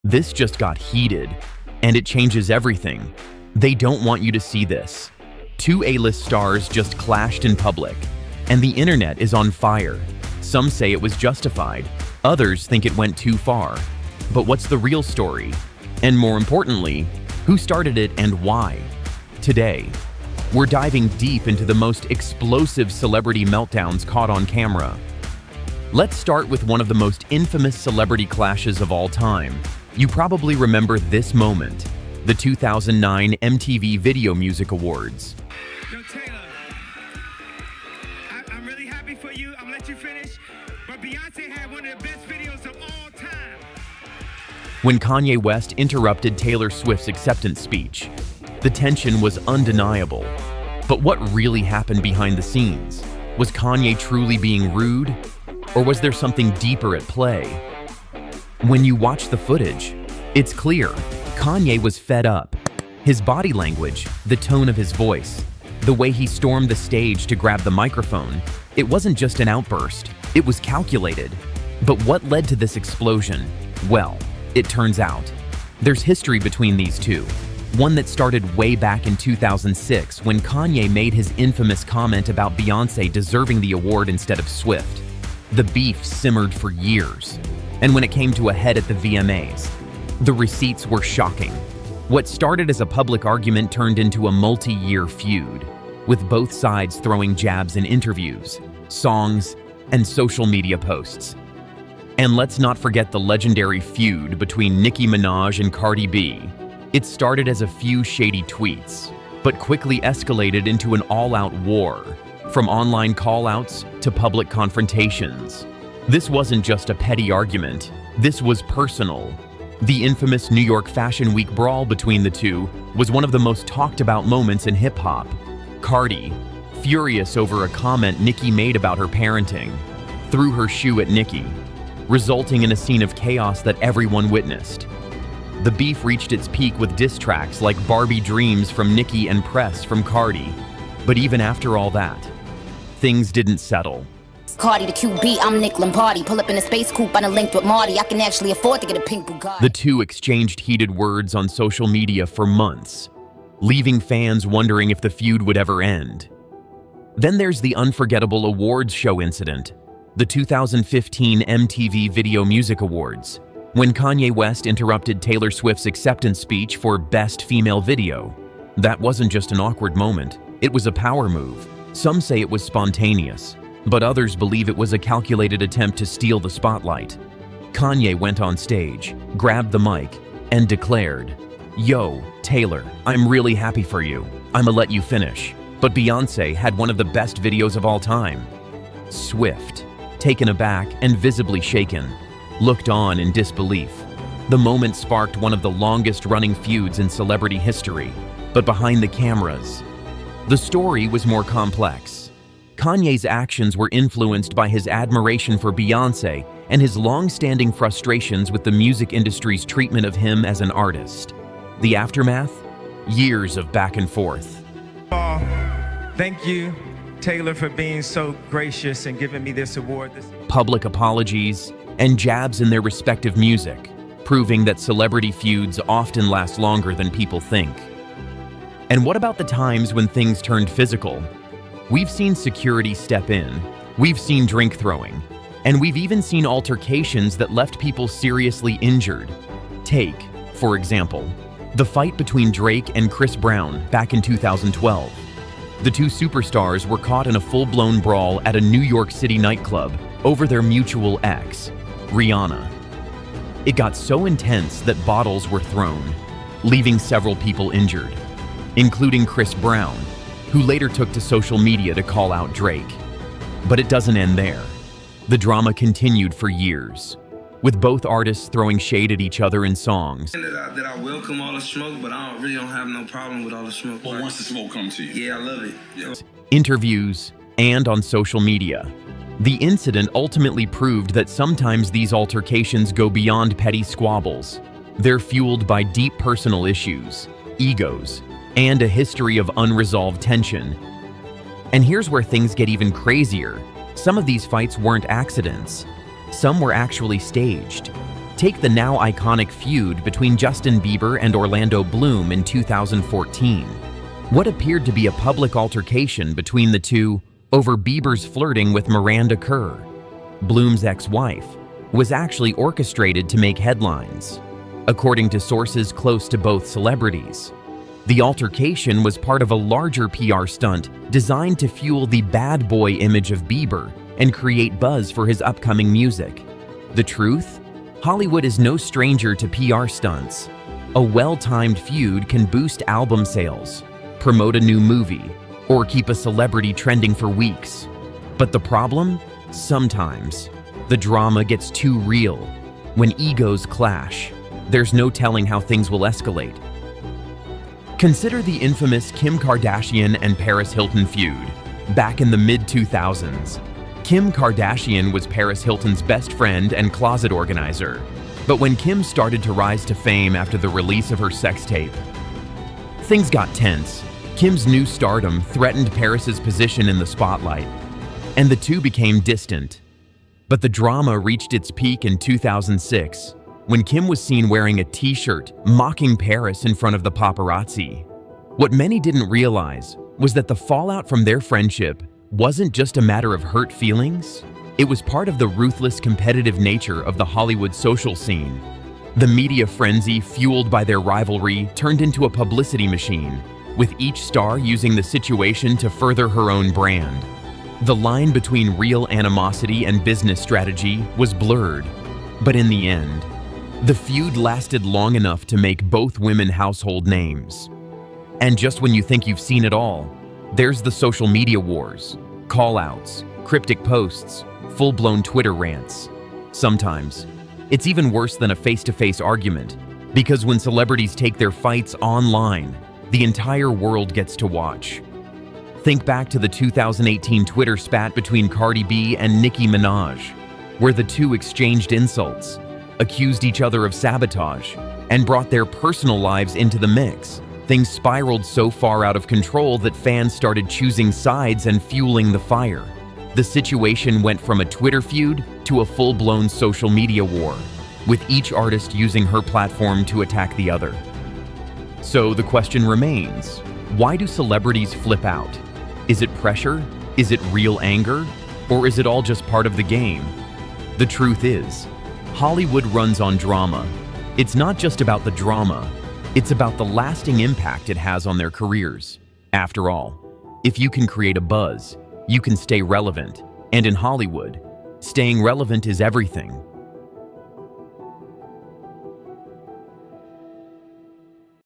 This just got heated, and it changes everything. They don't want you to see this. Two A-list stars just clashed in public, and the internet is on fire. Some say it was justified, others think it went too far. But what's the real story? And more importantly, who started it and why? Today, we're diving deep into the most explosive celebrity meltdowns caught on camera. Let's start with one of the most infamous celebrity clashes of all time. You probably remember this moment, the 2009 MTV Video Music Awards. Yo, Taylor, I'm really happy for you. I'm gonna let you finish. But Beyonce had one of the best videos of all time. When Kanye West interrupted Taylor Swift's acceptance speech, the tension was undeniable. But what really happened behind the scenes? Was Kanye truly being rude? Or was there something deeper at play? When you watch the footage, it's clear Kanye was fed up. His body language, the tone of his voice, the way he stormed the stage to grab the microphone, it wasn't just an outburst, it was calculated. But what led to this explosion? Well, it turns out there's history between these two. One that started way back in 2006 when Kanye made his infamous comment about Beyonce deserving the award instead of Swift. The beef simmered for years, and when it came to a head at the VMAs, the receipts were shocking. What started as a public argument turned into a multi-year feud, with both sides throwing jabs in interviews, songs, and social media posts. And let's not forget the legendary feud between Nicki Minaj and Cardi B. It started as a few shady tweets, but quickly escalated into an all-out war, from online call-outs to public confrontations. This wasn't just a petty argument, this was personal. The infamous New York Fashion Week brawl between the two was one of the most talked about moments in hip-hop. Cardi, furious over a comment Nicki made about her parenting, threw her shoe at Nicki, resulting in a scene of chaos that everyone witnessed. The beef reached its peak with diss tracks like Barbie Dreams from Nicki and Press from Cardi. But even after all that, things didn't settle. Cardi the QB, I'm Nick Lombardi. Pull up in a space coupe, I'm linked with Marty. I can actually afford to get a pink Bugatti. The two exchanged heated words on social media for months, leaving fans wondering if the feud would ever end. Then there's the unforgettable awards show incident, the 2015 MTV Video Music Awards, when Kanye West interrupted Taylor Swift's acceptance speech for Best Female Video. That wasn't just an awkward moment, it was a power move. Some say it was spontaneous, but others believe it was a calculated attempt to steal the spotlight. Kanye went on stage, grabbed the mic, and declared, "Yo, Taylor, I'm really happy for you. I'ma let you finish." But Beyonce had one of the best videos of all time. Swift, taken aback and visibly shaken, looked on in disbelief. The moment sparked one of the longest-running feuds in celebrity history, but behind the cameras, the story was more complex. Kanye's actions were influenced by his admiration for Beyonce and his long-standing frustrations with the music industry's treatment of him as an artist. The aftermath? Years of back and forth. Thank you, Taylor, for being so gracious and giving me this award. Public apologies and jabs in their respective music, proving that celebrity feuds often last longer than people think. And what about the times when things turned physical? We've seen security step in, we've seen drink throwing, and we've even seen altercations that left people seriously injured. Take, for example, the fight between Drake and Chris Brown back in 2012. The two superstars were caught in a full-blown brawl at a New York City nightclub over their mutual ex, Rihanna. It got so intense that bottles were thrown, leaving several people injured, including Chris Brown, who later took to social media to call out Drake. But it doesn't end there. The drama continued for years, with both artists throwing shade at each other in songs. That I welcome all the smoke, but I really don't have no problem with all the smoke. Well, once the smoke comes to you. Yeah, I love it. Yeah. Interviews, and on social media. The incident ultimately proved that sometimes these altercations go beyond petty squabbles. They're fueled by deep personal issues, egos, and a history of unresolved tension. And here's where things get even crazier. Some of these fights weren't accidents. Some were actually staged. Take the now iconic feud between Justin Bieber and Orlando Bloom in 2014. What appeared to be a public altercation between the two over Bieber's flirting with Miranda Kerr, Bloom's ex-wife, was actually orchestrated to make headlines, according to sources close to both celebrities. The altercation was part of a larger PR stunt designed to fuel the bad boy image of Bieber and create buzz for his upcoming music. The truth? Hollywood is no stranger to PR stunts. A well-timed feud can boost album sales, promote a new movie, or keep a celebrity trending for weeks. But the problem? Sometimes the drama gets too real. When egos clash, there's no telling how things will escalate. Consider the infamous Kim Kardashian and Paris Hilton feud. Back in the mid-2000s, Kim Kardashian was Paris Hilton's best friend and closet organizer. But when Kim started to rise to fame after the release of her sex tape, things got tense. Kim's new stardom threatened Paris's position in the spotlight, and the two became distant. But the drama reached its peak in 2006, when Kim was seen wearing a t-shirt mocking Paris in front of the paparazzi. What many didn't realize was that the fallout from their friendship wasn't just a matter of hurt feelings, it was part of the ruthless competitive nature of the Hollywood social scene. The media frenzy fueled by their rivalry turned into a publicity machine, with each star using the situation to further her own brand. The line between real animosity and business strategy was blurred, but in the end, the feud lasted long enough to make both women household names. And just when you think you've seen it all, there's the social media wars, call-outs, cryptic posts, full-blown Twitter rants. Sometimes, it's even worse than a face-to-face argument, because when celebrities take their fights online, the entire world gets to watch. Think back to the 2018 Twitter spat between Cardi B and Nicki Minaj, where the two exchanged insults, accused each other of sabotage, and brought their personal lives into the mix. Things spiraled so far out of control that fans started choosing sides and fueling the fire. The situation went from a Twitter feud to a full-blown social media war, with each artist using her platform to attack the other. So the question remains, why do celebrities flip out? Is it pressure? Is it real anger? Or is it all just part of the game? The truth is, Hollywood runs on drama. It's not just about the drama, it's about the lasting impact it has on their careers. After all, if you can create a buzz, you can stay relevant. And in Hollywood, staying relevant is everything.